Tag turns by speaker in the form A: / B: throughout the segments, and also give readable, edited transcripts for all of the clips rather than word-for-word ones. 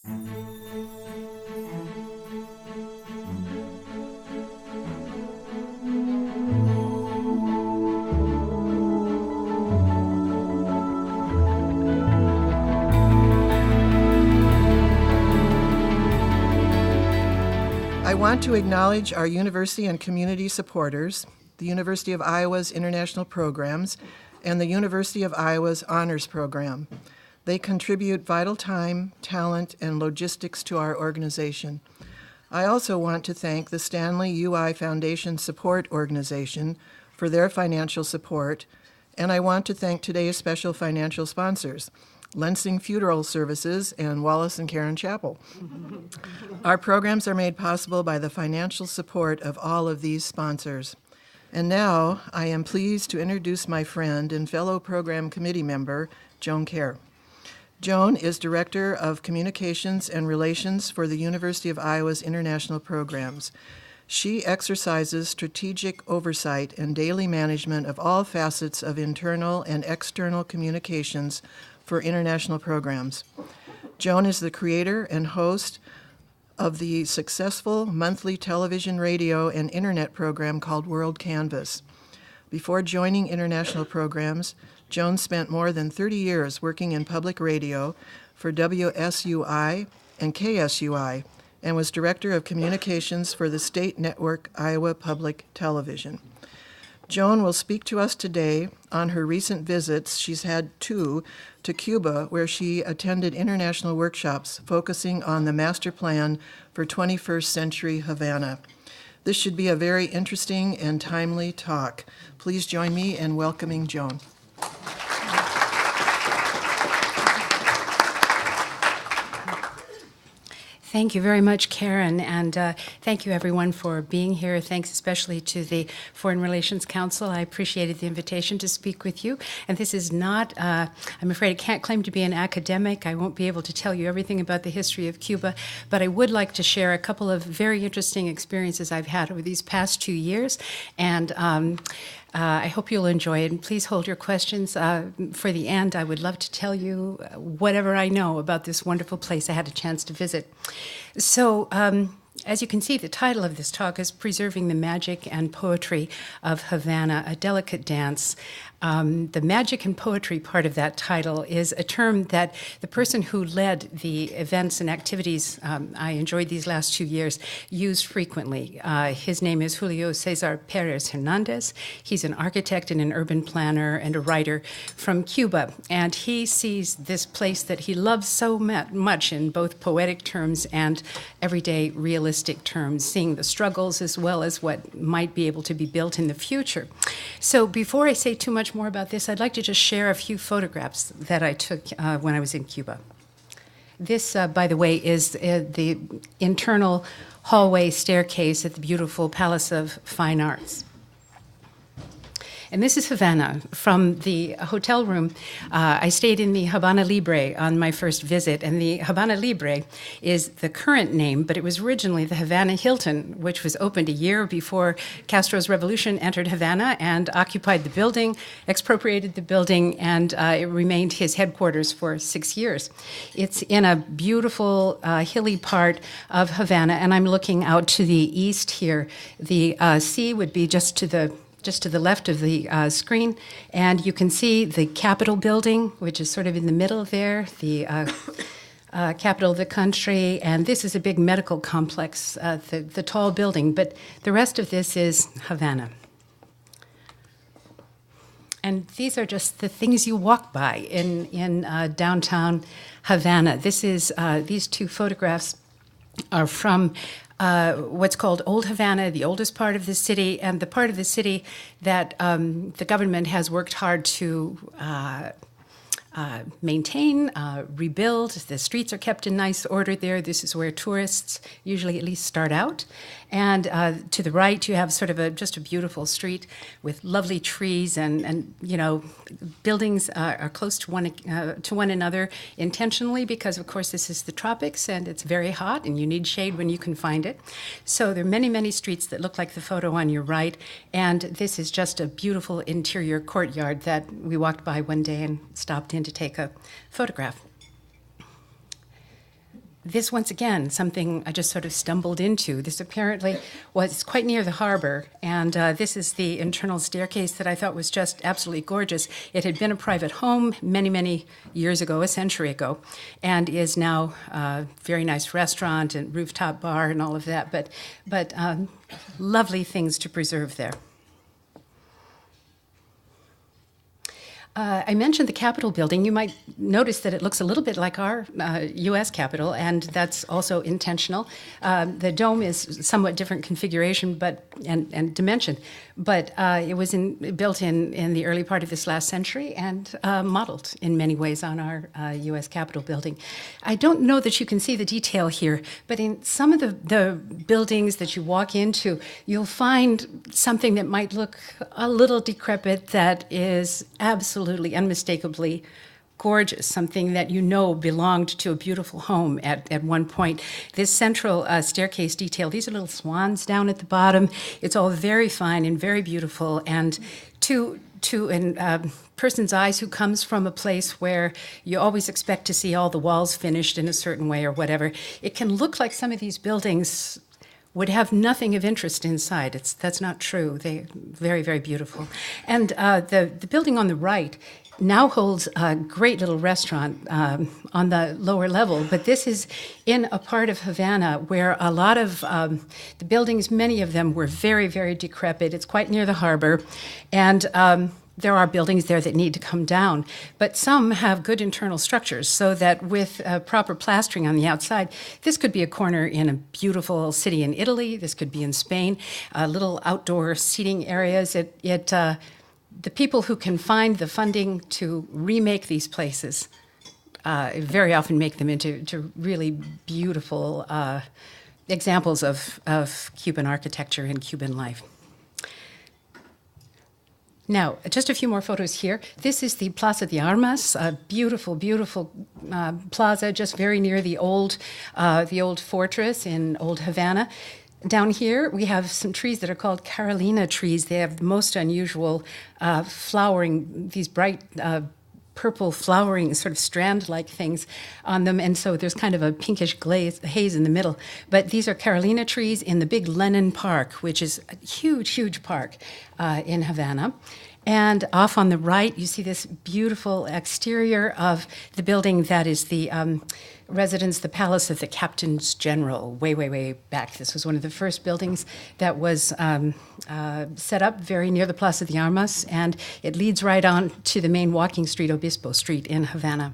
A: I want to acknowledge our university and community supporters, the University of Iowa's International Programs, and the University of Iowa's Honors Program. They contribute vital time, talent, and logistics to our organization. I also want to thank the Stanley UI Foundation Support Organization for their financial support, and I want to thank today's special financial sponsors, Lensing Funeral Services and Wallace and Karen Chapel. Our programs are made possible by the financial support of all of these sponsors. And now I am pleased to introduce my friend and fellow program committee member, Joan Kjaer. Joan is Director of Communications and Relations for the University of Iowa's International Programs. She exercises strategic oversight and daily management of all facets of internal and external communications for international programs. Joan is the creator and host of the successful monthly television, radio, and internet program called World Canvas. Before joining international programs, Joan spent more than 30 years working in public radio for WSUI and KSUI and was Director of Communications for the state network Iowa Public Television. Joan will speak to us today on her recent visits, she's had two, to Cuba, where she attended international workshops focusing on the master plan for 21st century Havana. This should be a very interesting and timely talk. Please join me in welcoming Joan.
B: Thank you very much, Karen, and thank you everyone for being here. Thanks especially to the Foreign Relations Council. I appreciated the invitation to speak with you. And this is not, I'm afraid I can't claim to be an academic. I won't be able to tell you everything about the history of Cuba, but I would like to share a couple of very interesting experiences I've had over these past 2 years. And I hope you'll enjoy it, and please hold your questions for the end. I would love to tell you whatever I know about this wonderful place I had a chance to visit. So, as you can see, the title of this talk is Preserving the Magic and Poetry of Havana, a Delicate Dance. The magic and poetry part of that title is a term that the person who led the events and activities I enjoyed these last 2 years used frequently. His name is Julio Cesar Perez Hernandez. He's an architect and an urban planner and a writer from Cuba. And he sees this place that he loves so much in both poetic terms and everyday realistic terms, seeing the struggles as well as what might be able to be built in the future. So before I say too much more about this, I'd like to just share a few photographs that I took when I was in Cuba. This, by the way, is the internal hallway staircase at the beautiful Palace of Fine Arts. And this is Havana. From the hotel room, I stayed in the Havana Libre on my first visit, and the Havana Libre is the current name, but it was originally the Havana Hilton, which was opened a year before Castro's revolution entered Havana and occupied the building, expropriated the building, and it remained his headquarters for 6 years. It's in a beautiful hilly part of Havana, and I'm looking out to the east here. The sea would be just to the left of the screen, and you can see the Capitol building, which is sort of in the middle there, the capital of the country, and this is a big medical complex, the tall building, but the rest of this is Havana. And these are just the things you walk by in downtown Havana. These two photographs are from what's called Old Havana, the oldest part of the city, and the part of the city that the government has worked hard to maintain, rebuild. The streets are kept in nice order there. This is where tourists usually at least start out. And to the right, you have sort of just a beautiful street with lovely trees, and you know, buildings are close to one another intentionally because, of course, this is the tropics and it's very hot, and you need shade when you can find it. So there are many, many streets that look like the photo on your right, and this is just a beautiful interior courtyard that we walked by one day and stopped in to take a photograph. this, once again, something I just sort of stumbled into. This apparently was quite near the harbor, and this is the internal staircase that I thought was just absolutely gorgeous. It had been a private home many, many years ago, a century ago, and is now a very nice restaurant and rooftop bar and all of that, but lovely things to preserve there. I mentioned the Capitol building. You might notice that it looks a little bit like our U.S. Capitol, and that's also intentional. The dome is somewhat different configuration and dimension, but it was built in the early part of this last century and modeled in many ways on our U.S. Capitol building. I don't know that you can see the detail here, but in some of the buildings that you walk into, you'll find something that might look a little decrepit that is absolutely unmistakably gorgeous, something that you know belonged to a beautiful home at one point. This central staircase detail, these are little swans down at the bottom. It's all very fine and very beautiful, and to a person's eyes who comes from a place where you always expect to see all the walls finished in a certain way or whatever, it can look like some of these buildings would have nothing of interest inside. That's not true. They're very, very beautiful. And the building on the right now holds a great little restaurant on the lower level, but this is in a part of Havana where a lot of the buildings, many of them were very, very decrepit. It's quite near the harbor, and there are buildings there that need to come down, but some have good internal structures so that with proper plastering on the outside, this could be a corner in a beautiful city in Italy, this could be in Spain, little outdoor seating areas. The people who can find the funding to remake these places very often make them into really beautiful examples of Cuban architecture and Cuban life. Now, just a few more photos here. This is the Plaza de Armas, a beautiful, beautiful plaza just very near the old fortress in old Havana. Down here, we have some trees that are called Carolina trees. They have the most unusual flowering, these bright purple flowering sort of strand-like things on them, and so there's kind of a pinkish haze in the middle. But these are Carolina trees in the big Lenin Park, which is a huge, huge park in Havana. And off on the right, you see this beautiful exterior of the building that is the residence, the Palace of the Captains General, way, way, way back. This was one of the first buildings that was set up very near the Plaza de Armas, and it leads right on to the main walking street, Obispo Street in Havana.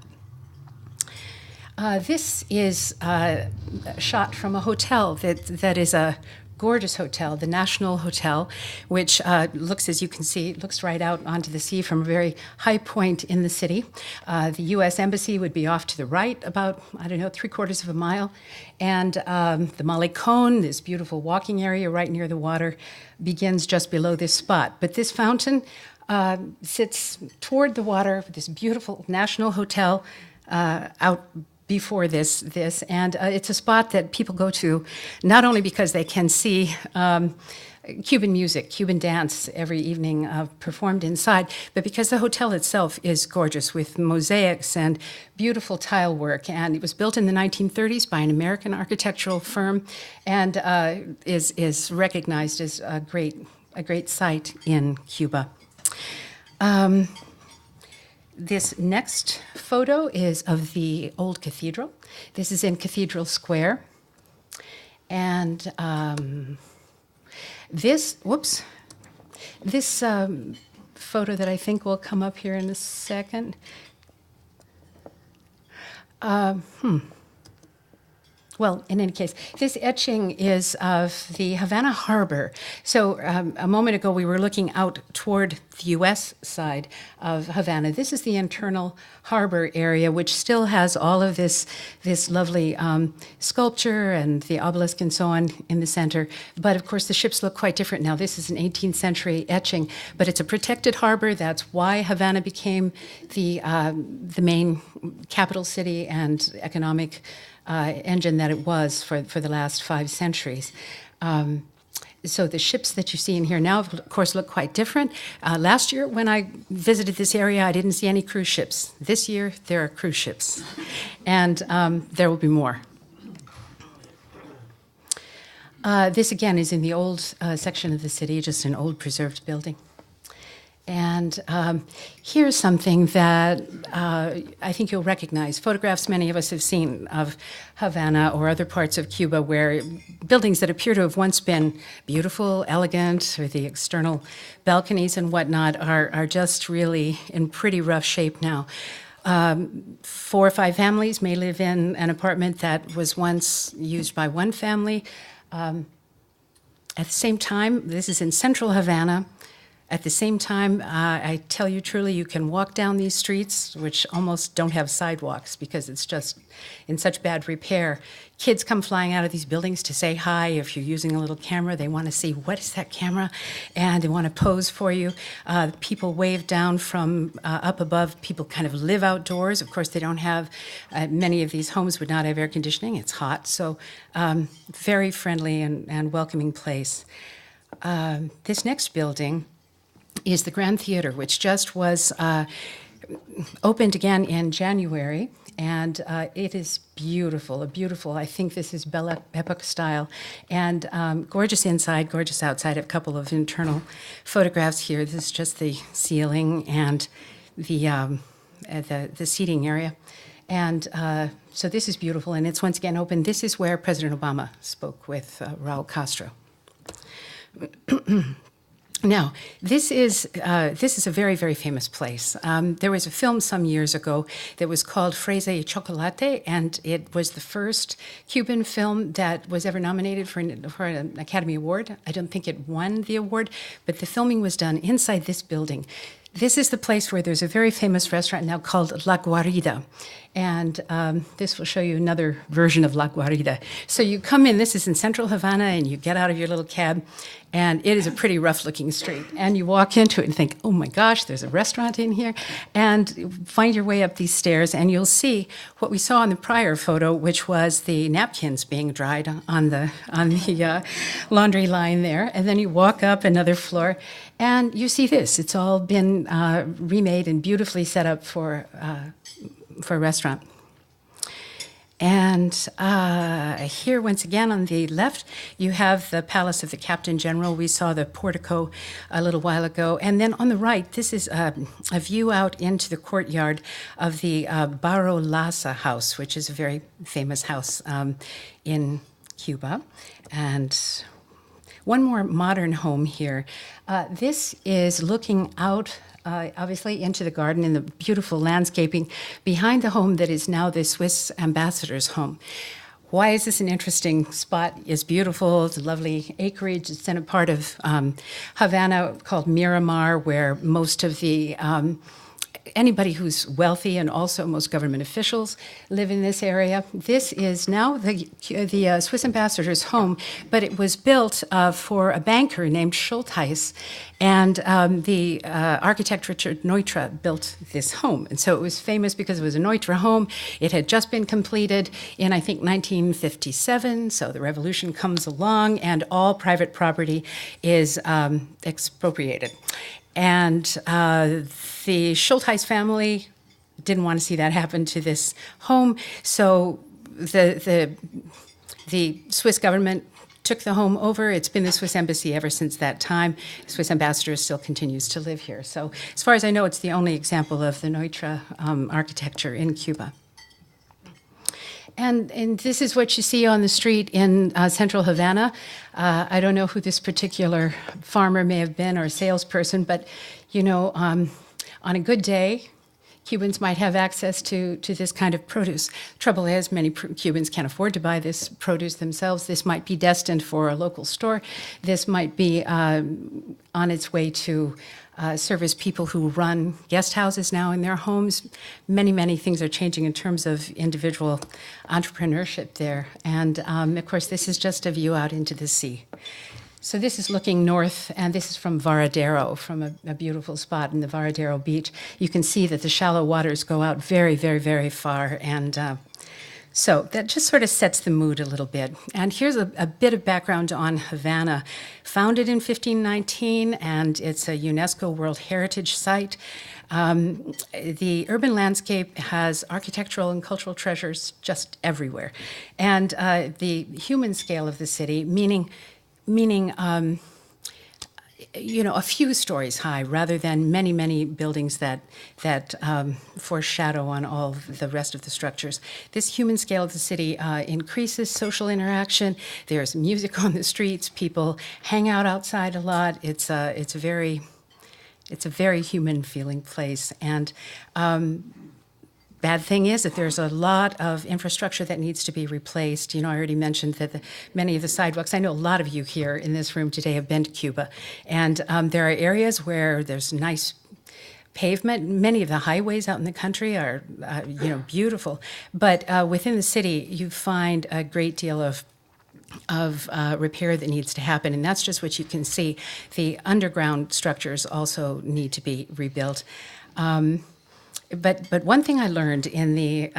B: This is a shot from a hotel that is a gorgeous hotel, the National Hotel, which looks, as you can see, looks right out onto the sea from a very high point in the city. The U.S. Embassy would be off to the right about, 3/4 of a mile. And the Malecón, this beautiful walking area right near the water, begins just below this spot. But this fountain sits toward the water, this beautiful National Hotel out before this, and it's a spot that people go to not only because they can see Cuban music, Cuban dance every evening performed inside, but because the hotel itself is gorgeous with mosaics and beautiful tile work. And it was built in the 1930s by an American architectural firm, and is recognized as a great site in Cuba. This next photo is of the old cathedral. This is in Cathedral Square. And this photo that I think will come up here in a second. Well, in any case, this etching is of the Havana Harbor. So a moment ago, we were looking out toward the U.S. side of Havana. This is the internal harbor area, which still has all of this lovely sculpture and the obelisk and so on in the center. But of course, the ships look quite different now. This is an 18th century etching, but it's a protected harbor. That's why Havana became the main capital city and economic engine that it was for the last 5 centuries. So the ships that you see in here now, of course, look quite different. Last year, when I visited this area, I didn't see any cruise ships. This year, there are cruise ships, and there will be more. This again is in the old section of the city, just an old preserved building. And here's something that I think you'll recognize. Photographs many of us have seen of Havana or other parts of Cuba where buildings that appear to have once been beautiful, elegant, or the external balconies and whatnot are just really in pretty rough shape now. 4 or 5 families may live in an apartment that was once used by one family. At the same time, this is in central Havana. At the same time, I tell you truly, you can walk down these streets, which almost don't have sidewalks because it's just in such bad repair. Kids come flying out of these buildings to say hi. If you're using a little camera, they want to see, what is that camera? And they want to pose for you. People wave down from up above. People kind of live outdoors. Of course, they don't have, many of these homes would not have air conditioning. It's hot. So very friendly and welcoming place. This next building is the Grand Theater, which just was opened again in January, and it is beautiful, I think this is Belle Epoque style, and gorgeous inside, gorgeous outside. I have a couple of internal photographs here. This is just the ceiling and the seating area. And so this is beautiful, and it's once again open. This is where President Obama spoke with Raul Castro. Now, this is a very, very famous place. There was a film some years ago that was called Fresa y Chocolate, and it was the first Cuban film that was ever nominated for an Academy Award. I don't think it won the award, but the filming was done inside this building. This is the place where there's a very famous restaurant now called La Guarida. And this will show you another version of La Guarida. So you come in, this is in central Havana, and you get out of your little cab, and it is a pretty rough-looking street. And you walk into it and think, oh my gosh, there's a restaurant in here. And find your way up these stairs, and you'll see what we saw in the prior photo, which was the napkins being dried on the laundry line there. And then you walk up another floor, and you see this. It's all been remade and beautifully set up for a restaurant. And here, once again, on the left, you have the Palace of the Captain General. We saw the portico a little while ago. And then on the right, this is a view out into the courtyard of the Barro Lasa house, which is a very famous house in Cuba. And one more modern home here. This is looking out obviously into the garden and the beautiful landscaping behind the home that is now the Swiss ambassador's home. Why is this an interesting spot? It's beautiful, it's a lovely acreage. It's in a part of Havana called Miramar, where most of the anybody who's wealthy and also most government officials live in this area. This is now the Swiss ambassador's home, but it was built for a banker named Schultheiss, and the architect Richard Neutra built this home. And so it was famous because it was a Neutra home. It had just been completed in, I think, 1957, so the revolution comes along and all private property is expropriated. And the Schultheiss family didn't want to see that happen to this home, so the Swiss government took the home over. It's been the Swiss embassy ever since that time. The Swiss ambassador still continues to live here. So as far as I know, it's the only example of the Neutra architecture in Cuba. And this is what you see on the street in central Havana. I don't know who this particular farmer may have been or salesperson, but you know, on a good day, Cubans might have access to this kind of produce. Trouble is, many Cubans can't afford to buy this produce themselves. This might be destined for a local store. This might be on its way to service people who run guest houses now in their homes. Many, many things are changing in terms of individual entrepreneurship there. And of course, this is just a view out into the sea. So this is looking north, and this is from Vedado, from a beautiful spot in the Vedado beach. You can see that the shallow waters go out very, very, very far, and So that just sort of sets the mood a little bit. And here's a bit of background on Havana. Founded in 1519, and it's a UNESCO World Heritage Site. The urban landscape has architectural and cultural treasures just everywhere. And the human scale of the city, meaning a few stories high rather than many, many buildings that foreshadow on all the rest of the structures. This human scale of the city increases social interaction. There's music on the streets. People hang out outside a lot. It's a very human feeling place. And bad thing is that there's a lot of infrastructure that needs to be replaced. I already mentioned that many of the sidewalks, I know a lot of you here in this room today have been to Cuba, and there are areas where there's nice pavement. Many of the highways out in the country are, beautiful, but within the city, you find a great deal of repair that needs to happen, and that's just what you can see. The underground structures also need to be rebuilt. But one thing I learned in the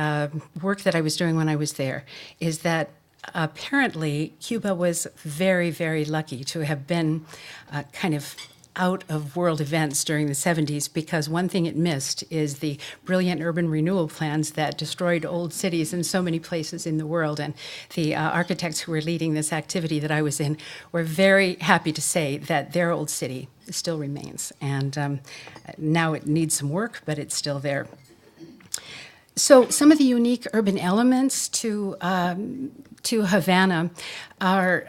B: work that I was doing when I was there is that apparently Cuba was very, very lucky to have been kind of out of world events during the 70s, because one thing it missed is the brilliant urban renewal plans that destroyed old cities in so many places in the world. And the architects who were leading this activity that I was in were very happy to say that their old city still remains. And now it needs some work, but it's still there. So some of the unique urban elements to Havana are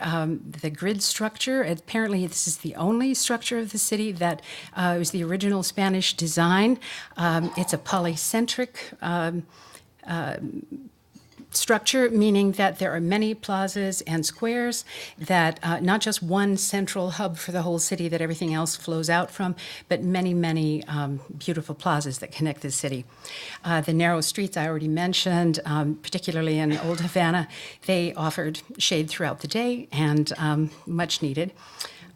B: the grid structure. Apparently, this is the only structure of the city that was the original Spanish design. It's a polycentric structure, meaning that there are many plazas and squares, that not just one central hub for the whole city that everything else flows out from, but many, many beautiful plazas that connect the city. The narrow streets I already mentioned, particularly in Old Havana, they offered shade throughout the day and much needed.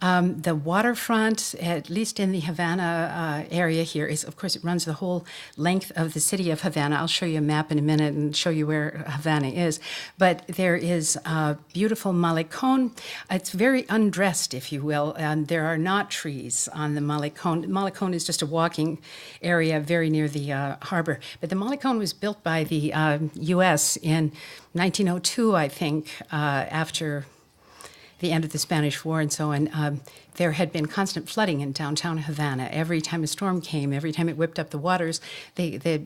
B: The waterfront, at least in the Havana area here, is, of course, it runs the whole length of the city of Havana. I'll show you a map in a minute and show you where Havana is. But there is a beautiful malecon. It's very undressed, if you will, and there are not trees on the malecon. The malecon is just a walking area very near the harbor. But the malecon was built by the U.S. in 1902, I think, after the end of the Spanish War and so on. There had been constant flooding in downtown Havana. Every time a storm came, every time it whipped up the waters, the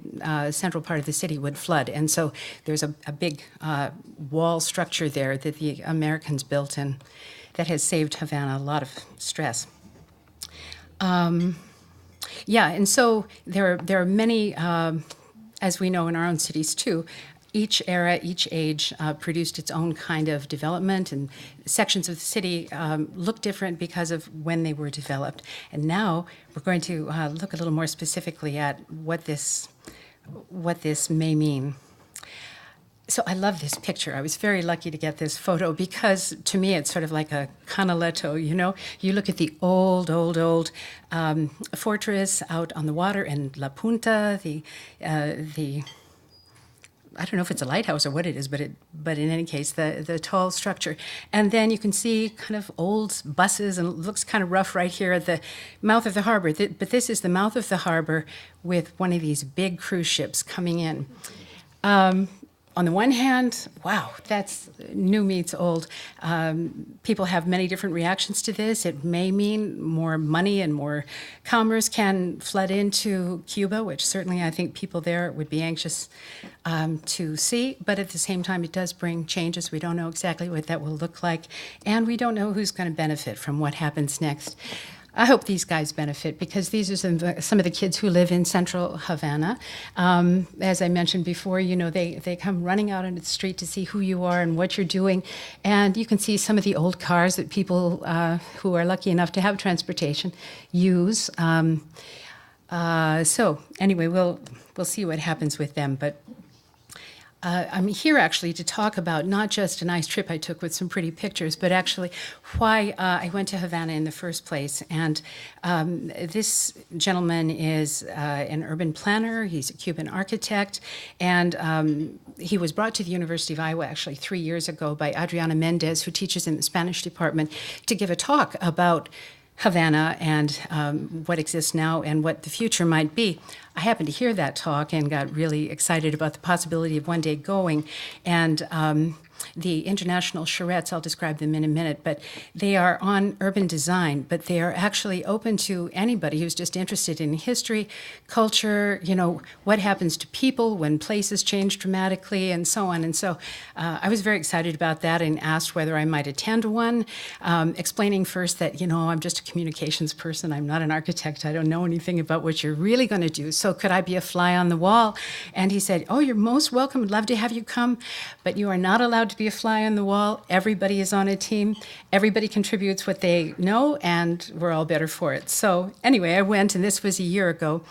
B: central part of the city would flood. And so there's a big wall structure there that the Americans built, and that has saved Havana a lot of stress. And so there are many, as we know in our own cities too. Each era, each age produced its own kind of development, and sections of the city look different because of when they were developed. And now we're going to look a little more specifically at what this may mean. So I love this picture. I was very lucky to get this photo because to me it's sort of like a canaletto, You look at the old fortress out on the water in La Punta, the I don't know if it's a lighthouse or what it is, but in any case, the tall structure. And then you can see kind of old buses, and it looks kind of rough right here at the mouth of the harbor. But this is the mouth of the harbor with one of these big cruise ships coming in. On the one hand, wow, that's new meets old. People have many different reactions to this. It may mean more money and more commerce can flood into Cuba, which certainly I think people there would be anxious to see. But at the same time, it does bring changes. We don't know exactly what that will look like, and we don't know who's going to benefit from what happens next. I hope these guys benefit because these are some of the kids who live in central Havana. As I mentioned before, they come running out into the street to see who you are and what you're doing. And you can see some of the old cars that people who are lucky enough to have transportation use. So anyway, we'll see what happens with them. But I'm here actually to talk about not just a nice trip I took with some pretty pictures, but actually why I went to Havana in the first place. And this gentleman is an urban planner. He's a Cuban architect. And he was brought to the University of Iowa actually 3 years ago by Adriana Mendez, who teaches in the Spanish department, to give a talk about Havana and what exists now and what the future might be. I happened to hear that talk and got really excited about the possibility of one day going. And the international charrettes, I'll describe them in a minute, but they are on urban design, but they are actually open to anybody who's just interested in history, culture, what happens to people when places change dramatically, and so on. And so I was very excited about that and asked whether I might attend one, explaining first that, I'm just a communications person. I'm not an architect. I don't know anything about what you're really going to do. So could I be a fly on the wall? And he said, oh, you're most welcome. I'd love to have you come, but you are not allowed to be a fly on the wall. Everybody is on a team. Everybody contributes what they know, and we're all better for it. So anyway, I went, and this was a year ago,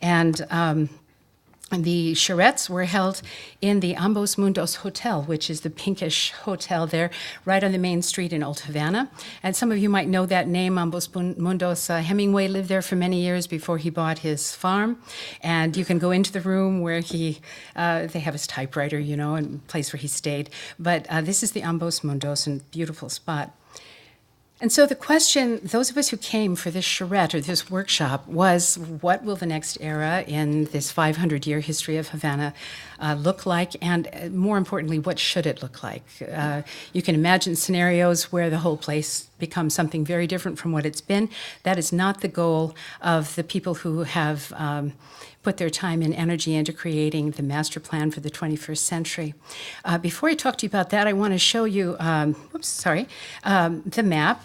B: and the charrettes were held in the Ambos Mundos Hotel, which is the pinkish hotel there, right on the main street in Old Havana. And some of you might know that name, Ambos Mundos. Hemingway lived there for many years before he bought his farm. And you can go into the room where they have his typewriter, and place where he stayed. But this is the Ambos Mundos, and beautiful spot. And so the question, those of us who came for this charrette or this workshop, was what will the next era in this 500-year history of Havana look like? And more importantly, what should it look like? You can imagine scenarios where the whole place becomes something very different from what it's been. That is not the goal of the people who have put their time and energy into creating the master plan for the 21st century. Before I talk to you about that, I want to show you, the map.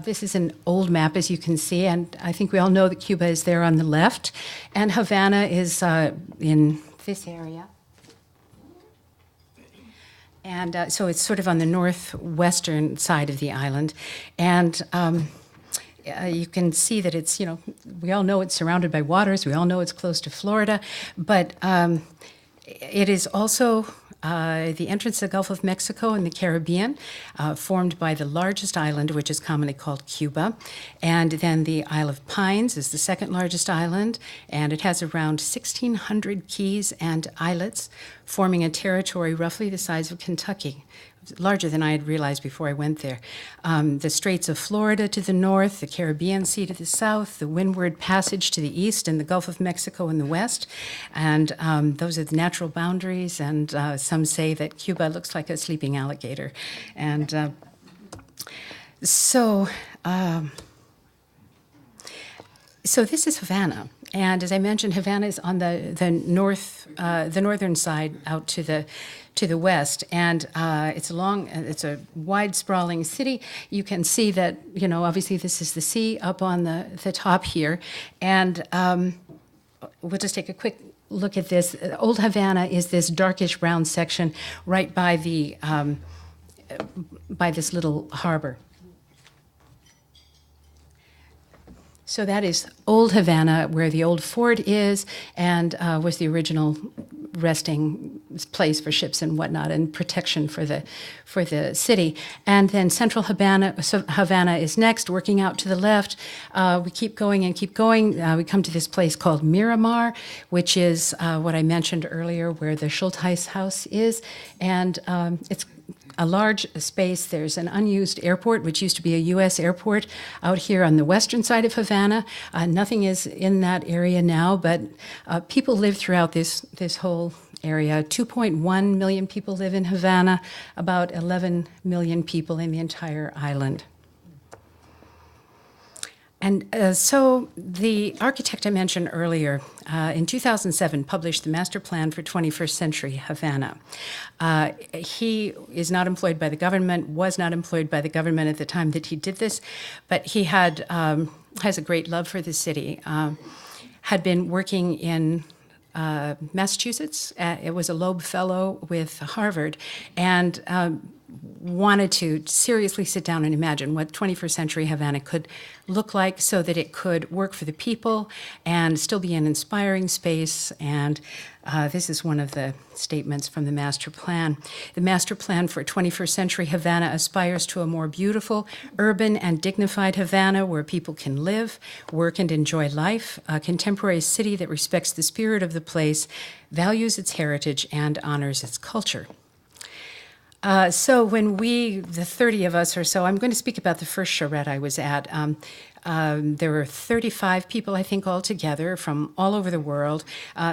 B: This is an old map, as you can see, and I think we all know that Cuba is there on the left, and Havana is in this area. And so it's sort of on the northwestern side of the island. And you can see that it's, we all know it's surrounded by waters. We all know it's close to Florida. But it is also the entrance to the Gulf of Mexico in the Caribbean, formed by the largest island, which is commonly called Cuba. And then the Isle of Pines is the second largest island, and it has around 1,600 keys and islets, forming a territory roughly the size of Kentucky. Larger than I had realized before I went there. The Straits of Florida to the north, the Caribbean Sea to the south, the Windward Passage to the east, and the Gulf of Mexico in the west. And those are the natural boundaries, and some say that Cuba looks like a sleeping alligator. And so this is Havana. And as I mentioned, Havana is on the northern side out to the west, and it's a wide, sprawling city. You can see that, obviously this is the sea up on the top here, and we'll just take a quick look at this. Old Havana is this darkish brown section right by by this little harbor. So that is Old Havana, where the old fort is, and was the original resting place for ships and whatnot, and protection for the city. And then Central Havana is next, working out to the left. We keep going and keep going. We come to this place called Miramar, which is what I mentioned earlier, where the Schultheis House is, and it's a large space. There's an unused airport, which used to be a U.S. airport, out here on the western side of Havana. Nothing is in that area now, but people live throughout this whole area. 2.1 million people live in Havana, about 11 million people in the entire island. And so the architect I mentioned earlier, in 2007, published the Master Plan for 21st Century Havana. He is not employed by the government, was not employed by the government at the time that he did this, but he has a great love for the city. Had been working in Massachusetts. It was a Loeb Fellow with Harvard, and wanted to seriously sit down and imagine what 21st century Havana could look like so that it could work for the people and still be an inspiring space. And this is one of the statements from the master plan. The master plan for 21st century Havana aspires to a more beautiful, urban, and dignified Havana where people can live, work, and enjoy life, a contemporary city that respects the spirit of the place, values its heritage, and honors its culture. So when the 30 of us or so, I'm going to speak about the first charrette I was at. There were 35 people, I think, altogether from all over the world.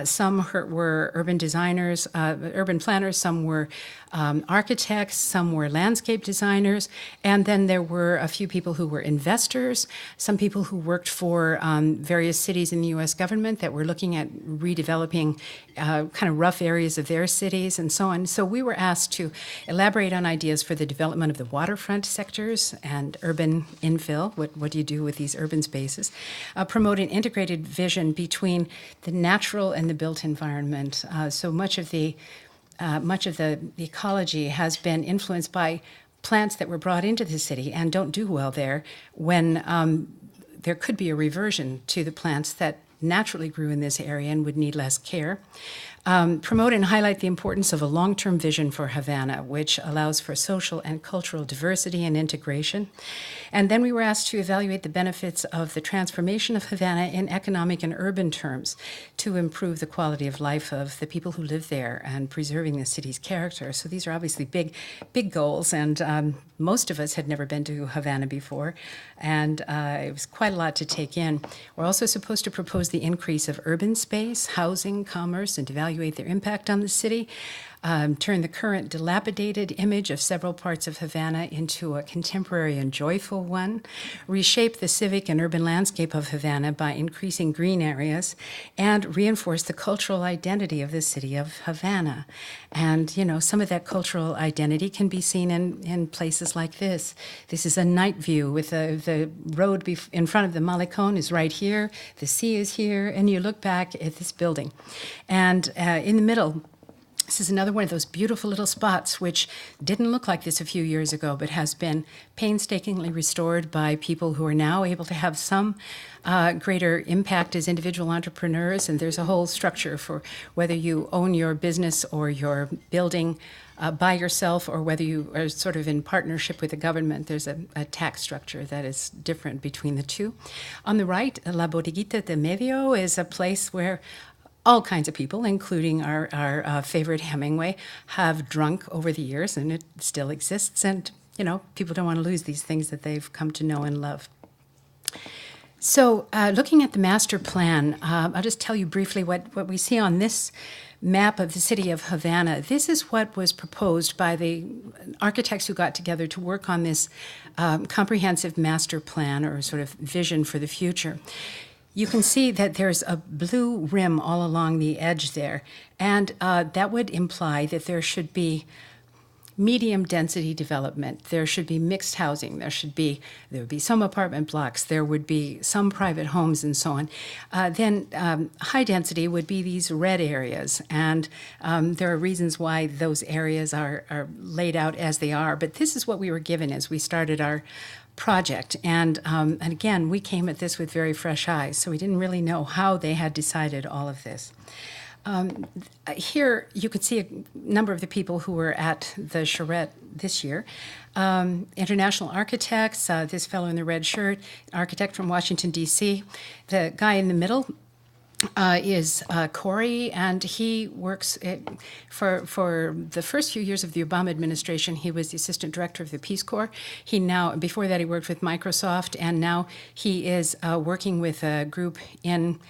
B: Some were urban designers, urban planners, some were architects, some were landscape designers, and then there were a few people who were investors, some people who worked for various cities in the U.S. government that were looking at redeveloping kind of rough areas of their cities and so on. So we were asked to elaborate on ideas for the development of the waterfront sectors and urban infill. What do you do with these urban spaces? Promote an integrated vision between the natural and the built environment. So much of the ecology has been influenced by plants that were brought into the city and don't do well there when there could be a reversion to the plants that naturally grew in this area and would need less care. Promote and highlight the importance of a long-term vision for Havana, which allows for social and cultural diversity and integration. And then we were asked to evaluate the benefits of the transformation of Havana in economic and urban terms to improve the quality of life of the people who live there and preserving the city's character. So these are obviously big goals, and most of us had never been to Havana before, and it was quite a lot to take in. We're also supposed to propose the increase of urban space, housing, commerce, and evaluate their impact on the city, turn the current dilapidated image of several parts of Havana into a contemporary and joyful one, reshape the civic and urban landscape of Havana by increasing green areas, and reinforce the cultural identity of the city of Havana. And, some of that cultural identity can be seen in places like this. This is a night view with the road in front of the Malecón is right here, the sea is here, and you look back at this building. And in the middle, this is another one of those beautiful little spots which didn't look like this a few years ago, but has been painstakingly restored by people who are now able to have some greater impact as individual entrepreneurs. And there's a whole structure for whether you own your business or your building by yourself or whether you are sort of in partnership with the government. There's a tax structure that is different between the two. On the right, La Bodeguita de Medio is a place where all kinds of people, including our favorite Hemingway, have drunk over the years, and it still exists. And, people don't want to lose these things that they've come to know and love. So looking at the master plan, I'll just tell you briefly what we see on this map of the city of Havana. This is what was proposed by the architects who got together to work on this comprehensive master plan or sort of vision for the future. You can see that there's a blue rim all along the edge there, and that would imply that there should be medium density development. There should be mixed housing. There would be some apartment blocks. There would be some private homes and so on. Then high density would be these red areas, and there are reasons why those areas are laid out as they are. But this is what we were given as we started our project. And again, we came at this with very fresh eyes, so we didn't really know how they had decided all of this. Here you can see a number of the people who were at the charrette this year. International architects, this fellow in the red shirt, architect from Washington, D.C. The guy in the middle is Corey, and he works for the first few years of the Obama administration. He was the assistant director of the Peace Corps. Before that, he worked with Microsoft, and now he is working with a group in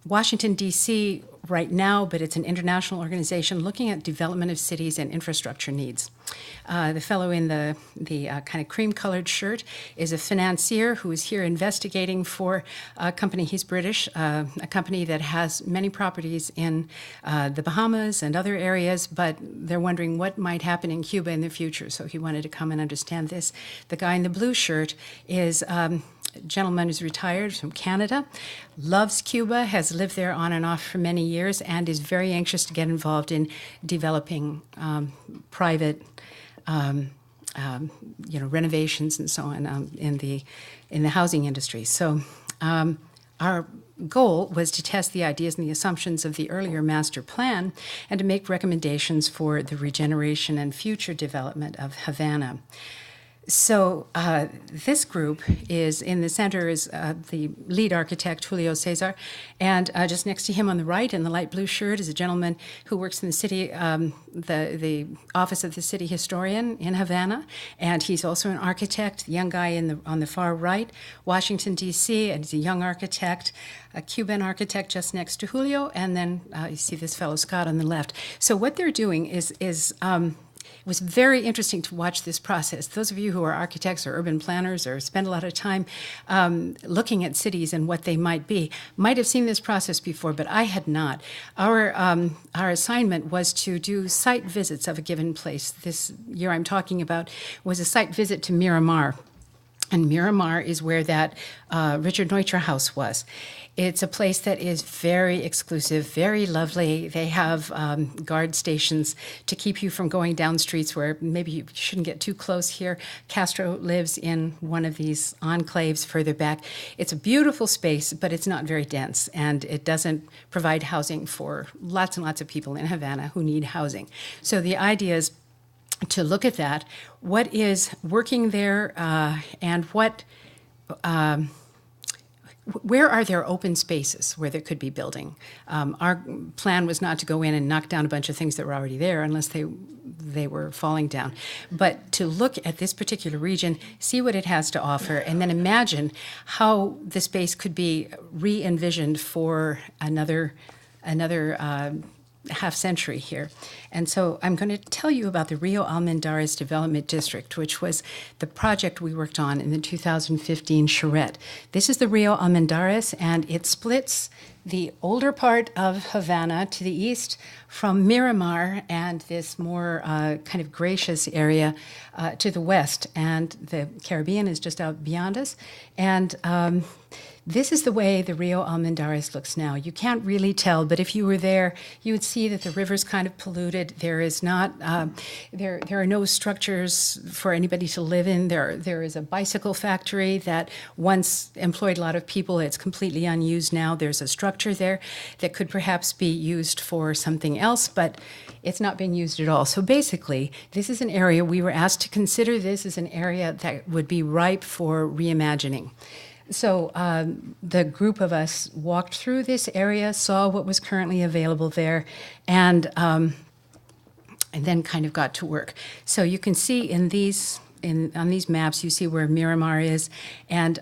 B: Washington, D.C. right now, but it's an international organization looking at development of cities and infrastructure needs. The fellow in the kind of cream-colored shirt is a financier who is here investigating for a company. He's British, a company that has many properties in the Bahamas and other areas, but they're wondering what might happen in Cuba in the future, so he wanted to come and understand this. The guy in the blue shirt is gentleman who's retired from Canada, loves Cuba, has lived there on and off for many years, and is very anxious to get involved in developing private renovations and so on in the housing industry. So our goal was to test the ideas and the assumptions of the earlier master plan and to make recommendations for the regeneration and future development of Havana. So this group is, in the center is the lead architect, Julio Cesar, and just next to him on the right in the light blue shirt is a gentleman who works in the city, the office of the city historian in Havana, and he's also an architect. The young guy on the far right, Washington, D.C., and he's a young architect, a Cuban architect just next to Julio, and then you see this fellow Scott on the left. So what they're doing is it was very interesting to watch this process. Those of you who are architects or urban planners or spend a lot of time looking at cities and what they might be might have seen this process before, but I had not. Our assignment was to do site visits of a given place. This year I'm talking about was a site visit to Miramar. And Miramar is where that Richard Neutra house was. It's a place that is very exclusive, very lovely. They have guard stations to keep you from going down streets where maybe you shouldn't get too close here. Castro lives in one of these enclaves further back. It's a beautiful space, but it's not very dense, and it doesn't provide housing for lots and lots of people in Havana who need housing. So the idea is to look at that, what is working there, and where are there open spaces where there could be building? Our plan was not to go in and knock down a bunch of things that were already there unless they were falling down, but to look at this particular region, see what it has to offer, and then imagine how the space could be re-envisioned for another half century here. And so I'm going to tell you about the Rio Almendares Development District, which was the project we worked on in the 2015 charrette. This is the Rio Almendares, and it splits the older part of Havana to the east from Miramar and this more kind of gracious area to the west. And the Caribbean is just out beyond us. And this is the way the Rio Almendares looks now. You can't really tell, but if you were there, you would see that the river's kind of polluted. There is not, there are no structures for anybody to live in. There is a bicycle factory that once employed a lot of people. It's completely unused now. There's a structure there that could perhaps be used for something else, but it's not being used at all. So basically, this is an area, we were asked to consider this as an area that would be ripe for reimagining. So the group of us walked through this area, saw what was currently available there, and then kind of got to work. So you can see on these maps, you see where Miramar is, and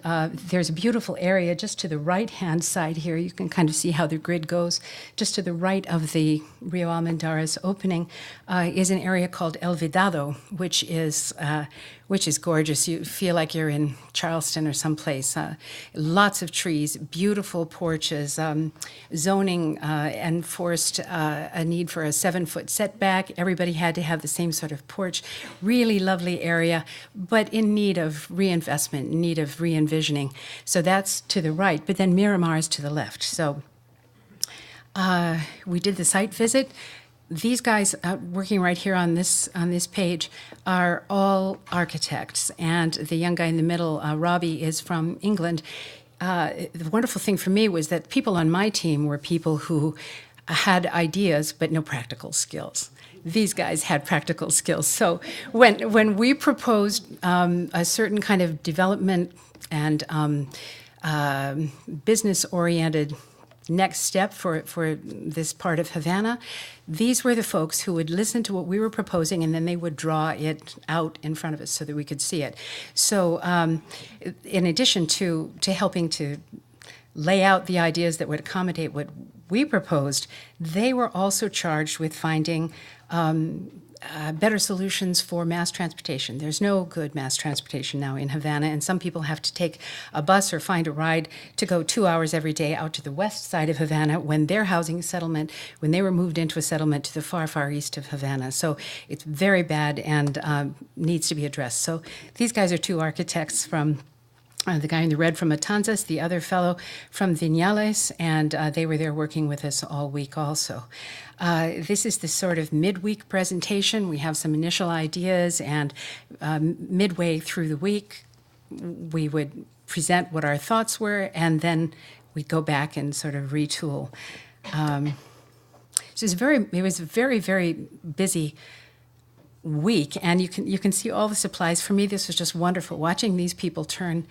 B: there's a beautiful area just to the right-hand side here. You can kind of see how the grid goes. Just to the right of the Rio Almendares opening is an area called El Vedado, which is gorgeous. You feel like you're in Charleston or someplace. Lots of trees, beautiful porches, zoning enforced a need for a 7-foot setback. Everybody had to have the same sort of porch. Really lovely area, but in need of reinvestment, in need of re-envisioning. So that's to the right, but then Miramar is to the left. So we did the site visit. These guys working right here on this page are all architects, and the young guy in the middle, Robbie, is from England. The wonderful thing for me was that people on my team were people who had ideas but no practical skills. These guys had practical skills. So when we proposed a certain kind of development and business-oriented next step for this part of Havana, these were the folks who would listen to what we were proposing, and then they would draw it out in front of us so that we could see it. So in addition to helping to lay out the ideas that would accommodate what we proposed, they were also charged with finding better solutions for mass transportation. There's no good mass transportation now in Havana, and some people have to take a bus or find a ride to go 2 hours every day out to the west side of Havana when their housing settlement, when they were moved into a settlement to the far, far east of Havana. So it's very bad and needs to be addressed. So these guys are two architects from the guy in the red from Matanzas, the other fellow from Viñales, and they were there working with us all week also. This is the sort of midweek presentation. We have some initial ideas, and midway through the week, we would present what our thoughts were, and then we'd go back and sort of retool. So it was a very, very busy week, and you can see all the supplies. For me, this was just wonderful, watching these people turn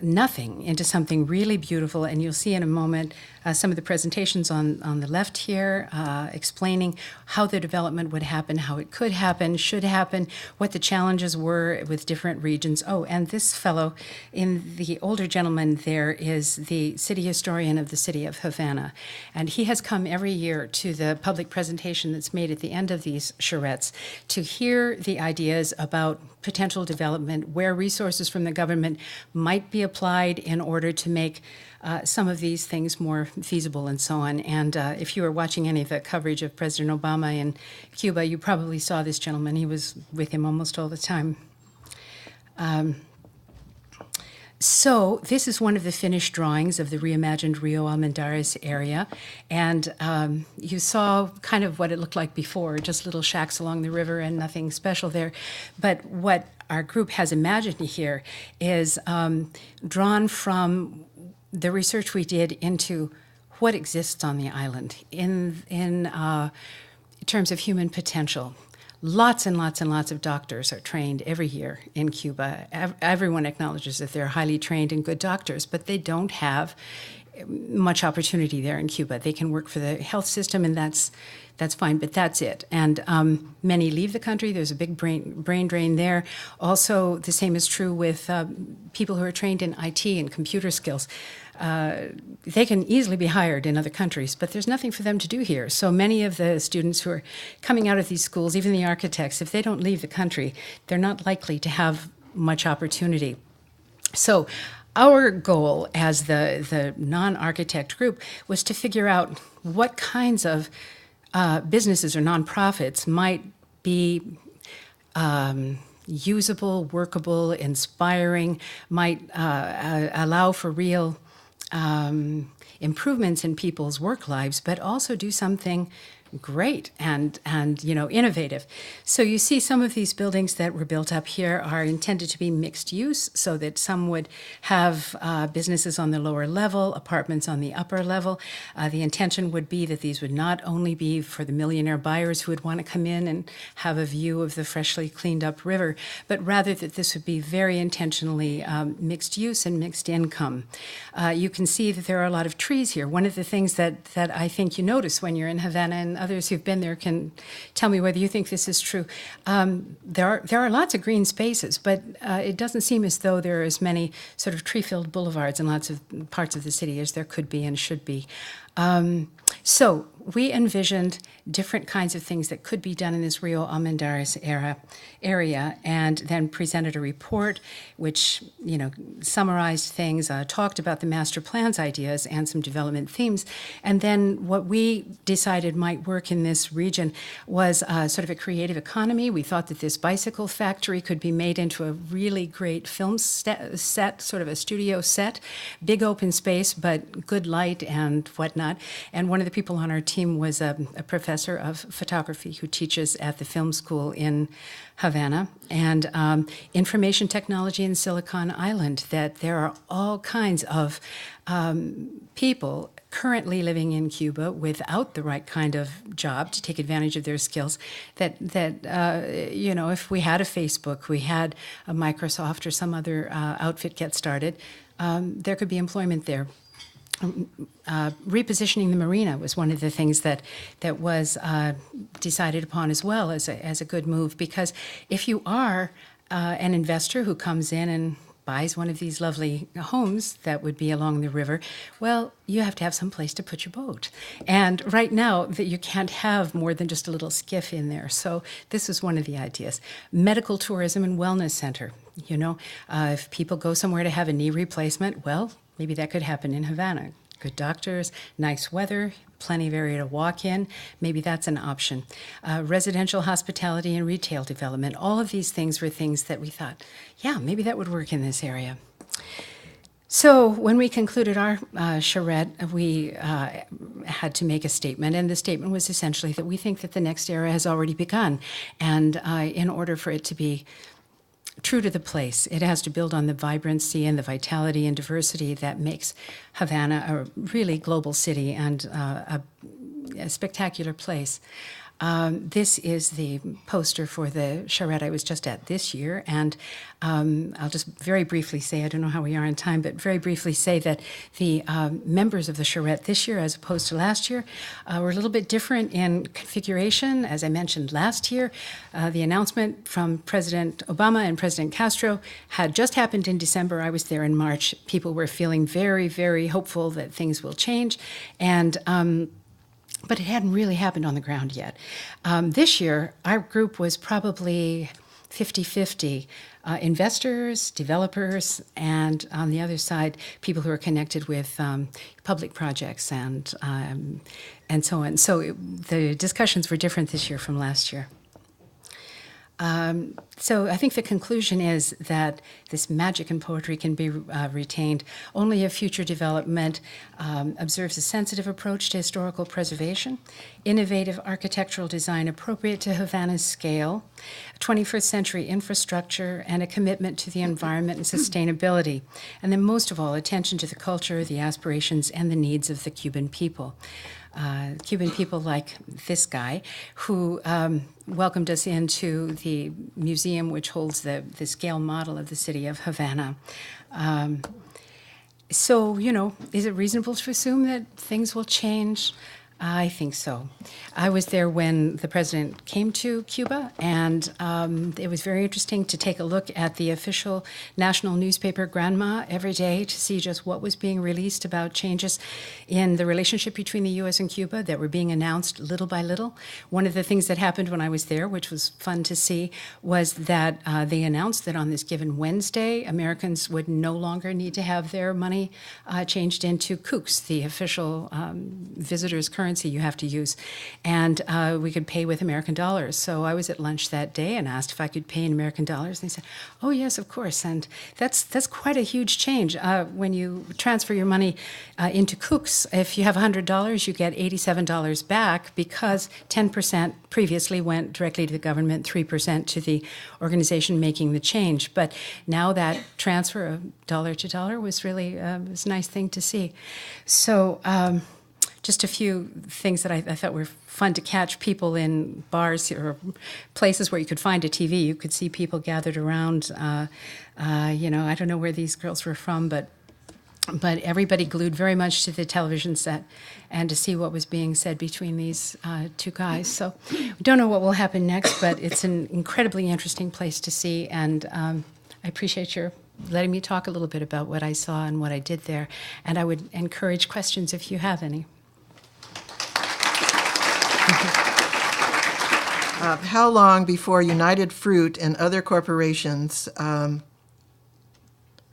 B: nothing into something really beautiful. And you'll see in a moment some of the presentations on the left here, explaining how the development would happen, how it could happen, should happen, what the challenges were with different regions. Oh, and this fellow, in the older gentleman there, is the city historian of the city of Havana. And he has come every year to the public presentation that's made at the end of these charrettes to hear the ideas about potential development, where resources from the government might be applied in order to make some of these things more feasible and so on. And if you were watching any of the coverage of President Obama in Cuba, you probably saw this gentleman. He was with him almost all the time. So this is one of the finished drawings of the reimagined Rio Almendares area. And you saw kind of what it looked like before, just little shacks along the river and nothing special there. But what our group has imagined here is drawn from the research we did into what exists on the island in terms of human potential. Lots and lots and lots of doctors are trained every year in Cuba. Everyone acknowledges that they're highly trained and good doctors, but they don't have much opportunity there in Cuba. They can work for the health system, and that's fine, but that's it. And many leave the country. There's a big brain drain there. Also, the same is true with people who are trained in IT and computer skills. They can easily be hired in other countries, but there's nothing for them to do here. So many of the students who are coming out of these schools, even the architects, if they don't leave the country, they're not likely to have much opportunity. So our goal as the non-architect group was to figure out what kinds of businesses or nonprofits might be usable, workable, inspiring, might allow for real improvements in people's work lives, but also do something great and innovative. So you see some of these buildings that were built up here are intended to be mixed use, so that some would have businesses on the lower level, apartments on the upper level. The intention would be that these would not only be for the millionaire buyers who would want to come in and have a view of the freshly cleaned up river, but rather that this would be very intentionally mixed use and mixed income. You can see that there are a lot of trees here. One of the things that I think you notice when you're in Havana, and others who've been there can tell me whether you think this is true. There are lots of green spaces, but it doesn't seem as though there are as many sort of tree-filled boulevards in lots of parts of the city as there could be and should be. So we envisioned different kinds of things that could be done in this Rio Almendares area, and then presented a report which, summarized things, talked about the master plan's ideas and some development themes. And then what we decided might work in this region was sort of a creative economy. We thought that this bicycle factory could be made into a really great film set, sort of a studio set, big open space, but good light and whatnot. And one of the people on our team was a professor of photography who teaches at the film school in Havana, and information technology in Silicon Island, that there are all kinds of people currently living in Cuba without the right kind of job to take advantage of their skills, that if we had a Facebook, we had a Microsoft or some other outfit get started, there could be employment there. Repositioning the marina was one of the things that was decided upon as well as a good move, because if you are an investor who comes in and buys one of these lovely homes that would be along the river, well, you have to have some place to put your boat. And right now, that you can't have more than just a little skiff in there. So this is one of the ideas. Medical tourism and wellness center. If people go somewhere to have a knee replacement, well, maybe that could happen in Havana. Good doctors, nice weather, plenty of area to walk in. Maybe that's an option. Residential hospitality and retail development. All of these things were things that we thought, yeah, maybe that would work in this area. So when we concluded our charrette, we had to make a statement, and the statement was essentially that we think that the next era has already begun, and in order for it to be true to the place, it has to build on the vibrancy and the vitality and diversity that makes Havana a really global city and a spectacular place. This is the poster for the charrette I was just at this year, and I'll just very briefly say, I don't know how we are in time, but very briefly say that the members of the charrette this year, as opposed to last year, were a little bit different in configuration. As I mentioned last year, the announcement from President Obama and President Castro had just happened in December. I was there in March. People were feeling very, very hopeful that things will change, and but it hadn't really happened on the ground yet. This year, our group was probably 50-50. Investors, developers, and on the other side, people who are connected with public projects and so on. So the discussions were different this year from last year. So I think the conclusion is that this magic in poetry can be retained only if future development observes a sensitive approach to historical preservation, innovative architectural design appropriate to Havana's scale, 21st century infrastructure, and a commitment to the environment and sustainability. And then most of all, attention to the culture, the aspirations, and the needs of the Cuban people. Cuban people like this guy who welcomed us into the museum which holds the scale model of the city of Havana. So, you know, is it reasonable to assume that things will change? I think so. I was there when the president came to Cuba, and it was very interesting to take a look at the official national newspaper, Granma, every day to see just what was being released about changes in the relationship between the U.S. and Cuba that were being announced little by little. One of the things that happened when I was there, which was fun to see, was that they announced that on this given Wednesday, Americans would no longer need to have their money changed into kooks, the official visitors' currency you have to use, and we could pay with American dollars. So I was at lunch that day and asked if I could pay in American dollars, and they said, "Oh yes, of course." And that's quite a huge change. When you transfer your money into kooks, if you have $100, you get $87 back because 10% previously went directly to the government, 3% to the organization making the change. But now that transfer of dollar to dollar was really was a nice thing to see. So. Just a few things that I thought were fun to catch: people in bars or places where you could find a TV. You could see people gathered around. You know, I don't know where these girls were from, but everybody glued very much to the television set and to see what was being said between these two guys. So we don't know what will happen next, but it's an incredibly interesting place to see, and I appreciate your letting me talk a little bit about what I saw and what I did there. And I would encourage questions if you have any.
A: How long before United Fruit and other corporations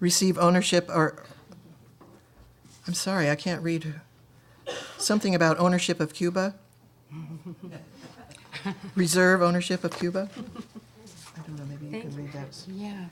A: receive ownership or, I'm sorry, I can't read, something about ownership of Cuba? Reserve ownership of Cuba? I don't know, maybe you can read that.
B: Yeah.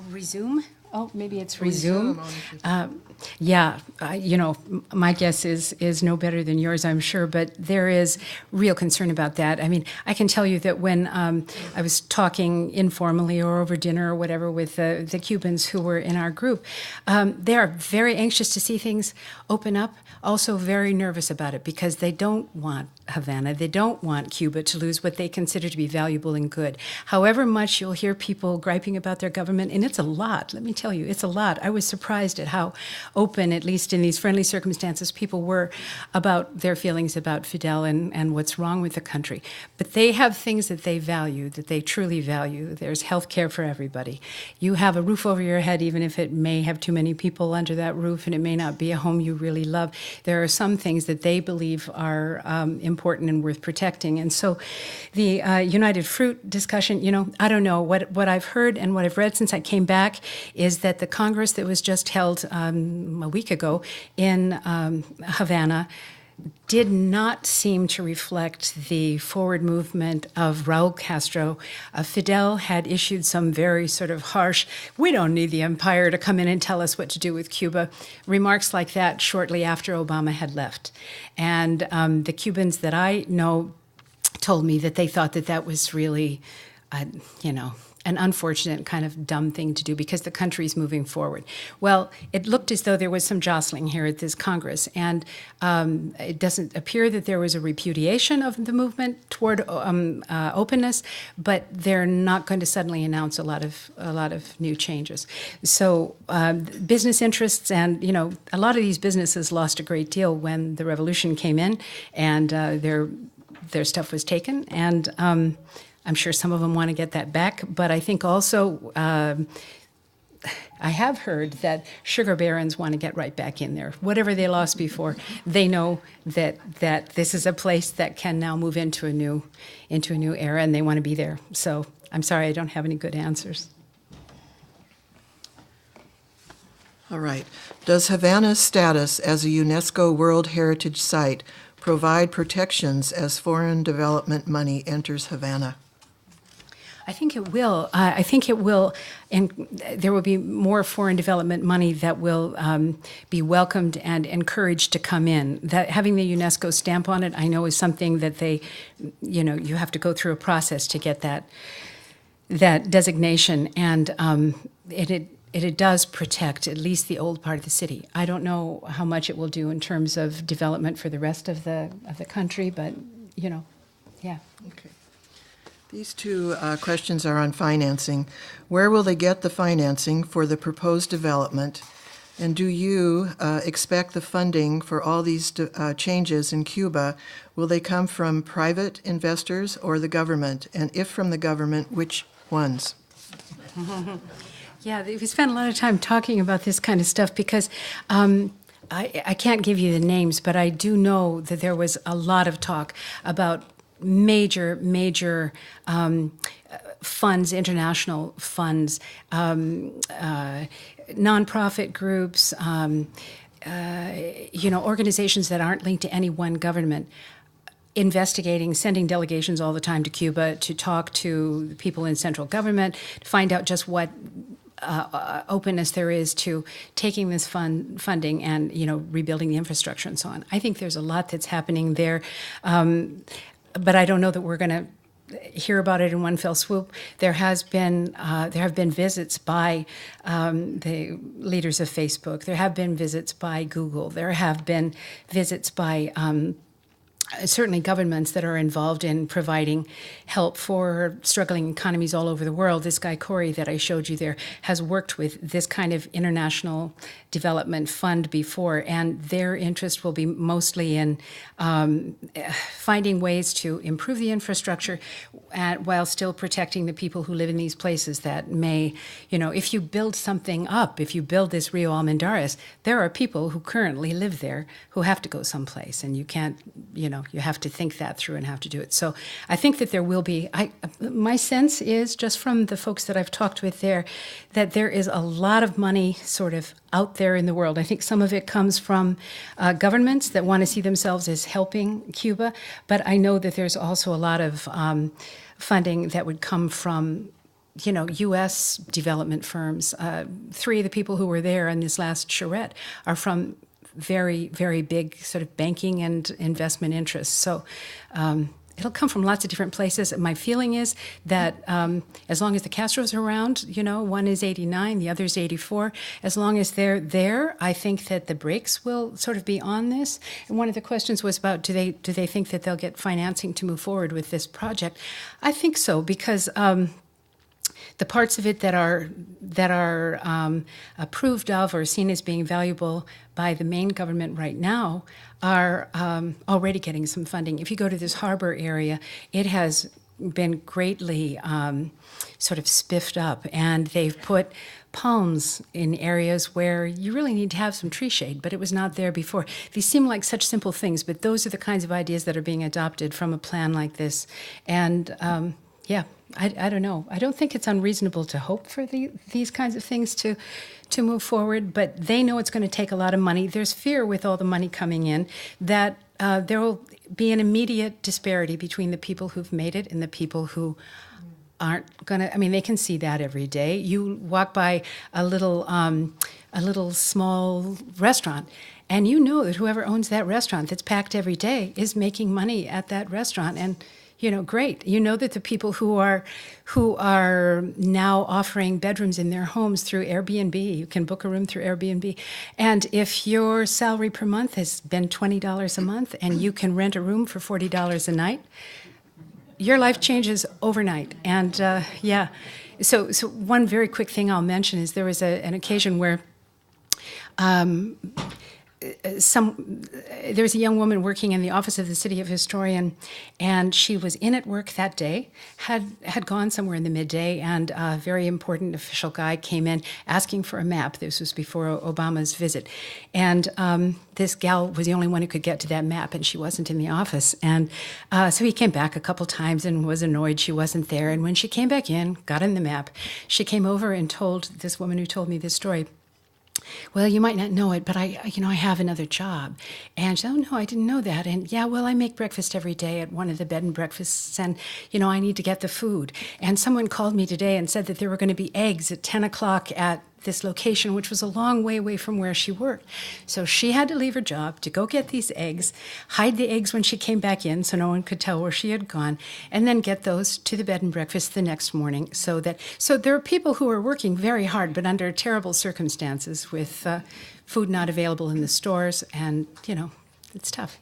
B: Resume? Oh, maybe it's
A: Resume
B: resume.
A: ownership.
B: Yeah, you know, my guess is no better than yours, I'm sure, but there is real concern about that. I mean, I can tell you that when I was talking informally or over dinner or whatever with the Cubans who were in our group, they are very anxious to see things open up, also very nervous about it because they don't want Havana, they don't want Cuba to lose what they consider to be valuable and good. However much you'll hear people griping about their government, and it's a lot, let me tell you, it's a lot. I was surprised at how open, at least in these friendly circumstances, people were about their feelings about Fidel and what's wrong with the country. But they have things that they value, that they truly value. There's health care for everybody. You have a roof over your head, even if it may have too many people under that roof and it may not be a home you really love. There are some things that they believe are important and worth protecting. And so the United Fruit discussion, you know, I don't know. What I've heard and what I've read since I came back is that the Congress that was just held a week ago in Havana did not seem to reflect the forward movement of Raul Castro. Fidel had issued some very sort of harsh, "we don't need the empire to come in and tell us what to do with Cuba," remarks like that shortly after Obama had left. And the Cubans that I know told me that they thought that that was really, an unfortunate kind of dumb thing to do because the country's moving forward. Well, it looked as though there was some jostling here at this Congress, and it doesn't appear that there was a repudiation of the movement toward openness, but they're not going to suddenly announce a lot of new changes. So business interests, and a lot of these businesses lost a great deal when the revolution came in, and their stuff was taken, and I'm sure some of them want to get that back, but I think also I have heard that sugar barons want to get right back in there. Whatever they lost before, they know that this is a place that can now move into a new era, and they want to be there. So I'm sorry, I don't have any good answers.
A: All right. Does Havana's status as a UNESCO World Heritage Site provide protections as foreign development money enters Havana?
B: I think it will. I think it will, and there will be more foreign development money that will be welcomed and encouraged to come in. That having the UNESCO stamp on it, I know, is something that you have to go through a process to get that designation, and it does protect at least the old part of the city. I don't know how much it will do in terms of development for the rest of the country, but yeah.
A: Okay. These two questions are on financing. Where will they get the financing for the proposed development? And do you expect the funding for all these changes in Cuba, will they come from private investors or the government? And if from the government, which ones?
B: Yeah, we spent a lot of time talking about this kind of stuff because I can't give you the names, but I do know that there was a lot of talk about major funds, international funds, nonprofit groups, organizations that aren't linked to any one government, investigating, sending delegations all the time to Cuba to talk to people in central government, to find out just what openness there is to taking this funding and rebuilding the infrastructure and so on. I think there's a lot that's happening there. But I don't know that we're going to hear about it in one fell swoop. There have been visits by the leaders of Facebook. There have been visits by Google. There have been visits by certainly governments that are involved in providing help for struggling economies all over the world. This guy, Corey, that I showed you there, has worked with this kind of international development fund before, and their interest will be mostly in finding ways to improve the infrastructure while still protecting the people who live in these places that may, if you build something up, if you build this Rio Almendares, there are people who currently live there who have to go someplace, and you can't, you have to think that through and have to do it. So I think that there will be, my sense is, just from the folks that I've talked with there, that there is a lot of money sort of out there in the world. I think some of it comes from governments that want to see themselves as helping Cuba, but I know that there's also a lot of funding that would come from U.S. development firms. 3 of the people who were there in this last charrette are from very, very big sort of banking and investment interests. So it'll come from lots of different places. My feeling is that as long as the Castros are around, one is 89, the other is 84, as long as they're there, I think that the brakes will sort of be on this. And one of the questions was about, do they think that they'll get financing to move forward with this project? I think so, because the parts of it that are approved of or seen as being valuable by the main government right now are already getting some funding. If you go to this harbor area, it has been greatly sort of spiffed up, and they've put palms in areas where you really need to have some tree shade, but it was not there before. These seem like such simple things, but those are the kinds of ideas that are being adopted from a plan like this. And I don't know. I don't think it's unreasonable to hope for these kinds of things to move forward, but they know it's going to take a lot of money. There's fear with all the money coming in that there will be an immediate disparity between the people who've made it and the people who aren't gonna. I mean, they can see that every day. You walk by a little small restaurant, and you know that whoever owns that restaurant that's packed every day is making money at that restaurant, and great. You know that the people who are now offering bedrooms in their homes through Airbnb, you can book a room through Airbnb, and if your salary per month has been $20 a month, and you can rent a room for $40 a night, your life changes overnight. And so one very quick thing I'll mention is there was an occasion where there was a young woman working in the office of the city of historian, and she was in at work that day, had gone somewhere in the midday, and a very important official guy came in asking for a map. This was before Obama's visit. And this gal was the only one who could get to that map, and she wasn't in the office. And so he came back a couple times and was annoyed she wasn't there. And when she came back in, got in the map, she came over and told this woman who told me this story, "Well, you might not know it, but I have another job." And she said, "Oh, no, I didn't know that." And yeah, well, I make breakfast every day at one of the bed and breakfasts, and, I need to get the food. And someone called me today and said that there were going to be eggs at 10 o'clock at this location, which was a long way away from where she worked. So she had to leave her job to go get these eggs, hide the eggs when she came back in so no one could tell where she had gone, and then get those to the bed and breakfast the next morning. So there are people who are working very hard, but under terrible circumstances with food not available in the stores, and, it's tough.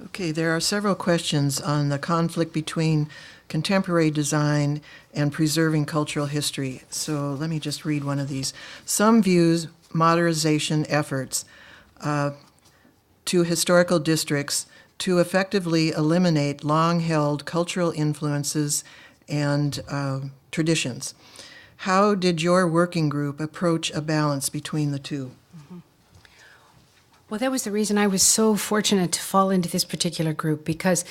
A: Okay, there are several questions on the conflict between contemporary design and preserving cultural history. So let me just read one of these. Some views modernization efforts to historical districts to effectively eliminate long-held cultural influences and traditions. How did your working group approach a balance between the two?
B: Well, that was the reason I was so fortunate to fall into this particular group, because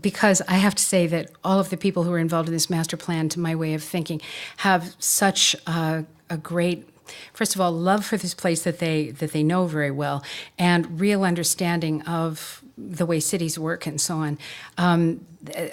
B: because I have to say that all of the people who are involved in this master plan, to my way of thinking, have such a great, first of all, love for this place that they know very well, and real understanding of the way cities work and so on.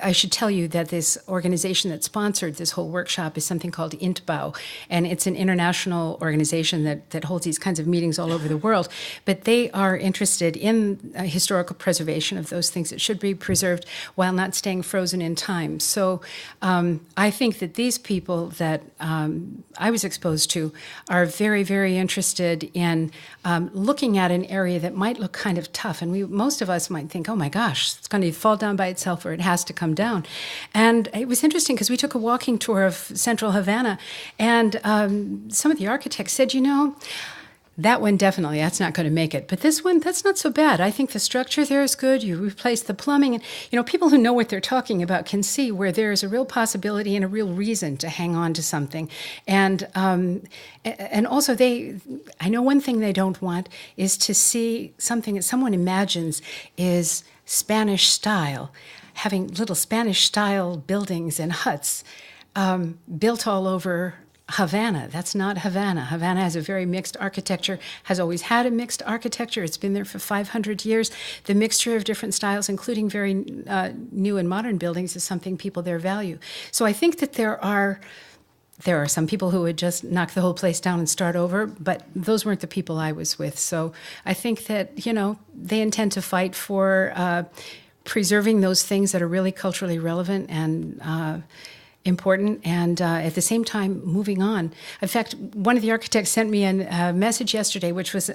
B: I should tell you that this organization that sponsored this whole workshop is something called INTBAU, and it's an international organization that holds these kinds of meetings all over the world. But they are interested in historical preservation of those things that should be preserved while not staying frozen in time. So I think that these people that I was exposed to are very, very interested in looking at an area that might look kind of tough. And most of us might think, oh my gosh, it's going to fall down by itself, or it has to come down. And it was interesting because we took a walking tour of central Havana, and some of the architects said, that one definitely, that's not going to make it. But this one, that's not so bad. I think the structure there is good. You replace the plumbing. And, people who know what they're talking about can see where there is a real possibility and a real reason to hang on to something. And also I know one thing they don't want is to see something that someone imagines is Spanish style, having little Spanish style buildings and huts built all over Havana. That's not Havana. Havana has a very mixed architecture, has always had a mixed architecture. It's been there for 500 years. The mixture of different styles, including very new and modern buildings, is something people there value. So I think that there are some people who would just knock the whole place down and start over, but those weren't the people I was with. So I think that, they intend to fight for preserving those things that are really culturally relevant and important, and at the same time moving on. In fact, one of the architects sent me a message yesterday, which was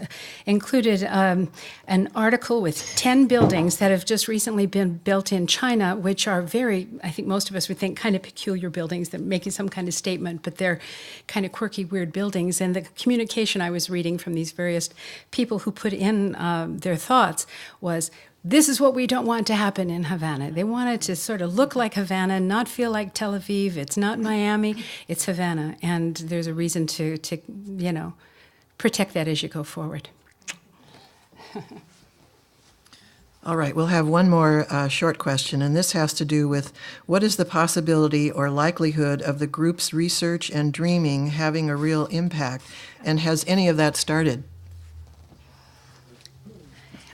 B: included an article with 10 buildings that have just recently been built in China, which are very, I think most of us would think, kind of peculiar buildings that are making some kind of statement, but they're kind of quirky, weird buildings. And the communication I was reading from these various people who put in their thoughts was, this is what we don't want to happen in Havana. They want it to sort of look like Havana, not feel like Tel Aviv. It's not Miami, it's Havana. And there's a reason to protect that as you go forward.
A: All right, we'll have one more short question, and this has to do with what is the possibility or likelihood of the group's research and dreaming having a real impact, and has any of that started?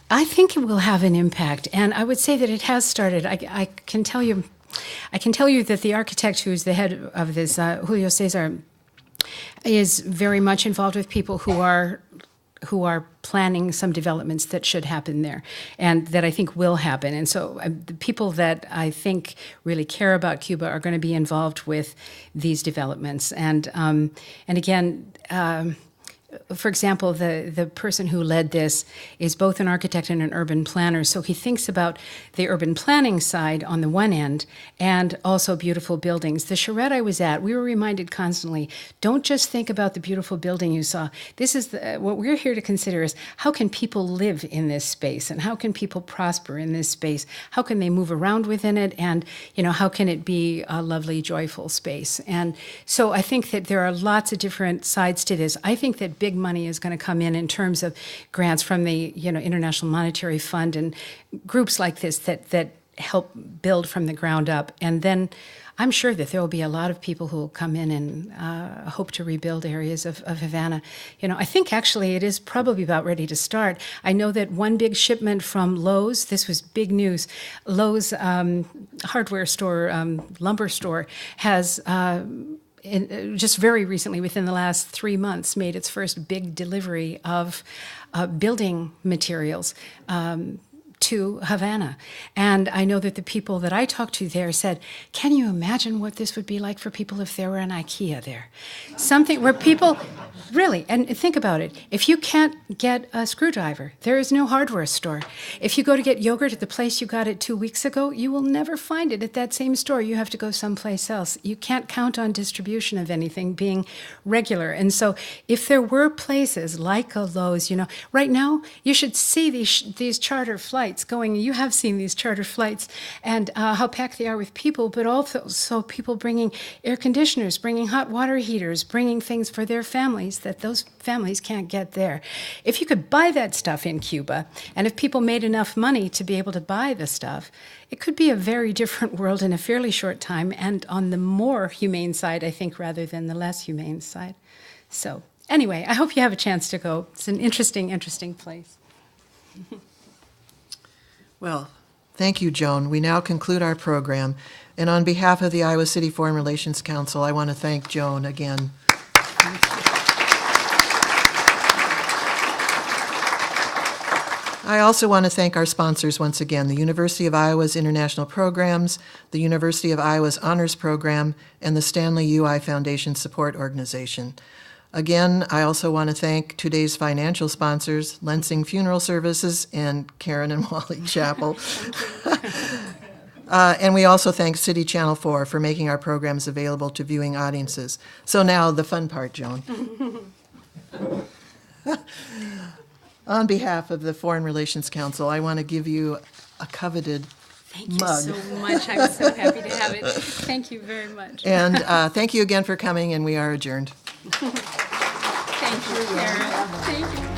B: I think it will have an impact, and I would say that it has started. I can tell you that the architect who is the head of this, Julio Cesar, is very much involved with people who are planning some developments that should happen there and that I think will happen. And so the people that I think really care about Cuba are going to be involved with these developments. And again, for example, the person who led this is both an architect and an urban planner. So he thinks about the urban planning side on the one end and also beautiful buildings. The charrette I was at, we were reminded constantly, don't just think about the beautiful building you saw. This is what we're here to consider is how can people live in this space and how can people prosper in this space? How can they move around within it? And, how can it be a lovely, joyful space? And so I think that there are lots of different sides to this. I think that big money is going to come in terms of grants from the International Monetary Fund and groups like this that help build from the ground up. And then I'm sure that there will be a lot of people who will come in and hope to rebuild areas of Havana. I think actually it is probably about ready to start. I know that one big shipment from Lowe's, this was big news, Lowe's hardware store, lumber store, has just very recently, within the last 3 months, made its first big delivery of building materials to Havana. And I know that the people that I talked to there said, can you imagine what this would be like for people if there were an IKEA there? Something where people, really, and think about it, if you can't get a screwdriver, there is no hardware store. If you go to get yogurt at the place you got it 2 weeks ago, you will never find it at that same store. You have to go someplace else. You can't count on distribution of anything being regular. And so if there were places like a Lowe's, right now, you should see these charter flights going. You have seen these charter flights and how packed they are with people, but also people bringing air conditioners, bringing hot water heaters, bringing things for their families that those families can't get there. If you could buy that stuff in Cuba, and if people made enough money to be able to buy the stuff, it could be a very different world in a fairly short time and on the more humane side, I think, rather than the less humane side. So anyway, I hope you have a chance to go. It's an interesting, interesting place.
A: Well, thank you, Joan. We now conclude our program. And on behalf of the Iowa City Foreign Relations Council, I want to thank Joan again. I also want to thank our sponsors once again, the University of Iowa's International Programs, the University of Iowa's Honors Program, and the Stanley UI Foundation Support Organization. Again, I also want to thank today's financial sponsors, Lansing Funeral Services and Karen and Wally Chapel. And we also thank City Channel 4 for making our programs available to viewing audiences. So now the fun part, Joan. On behalf of the Foreign Relations Council, I want to give you a coveted mug.
B: Thank you so much. I'm so happy to have it. Thank you very much.
A: And thank you again for coming, and we are adjourned.
B: Thank you, Karen. Thank you.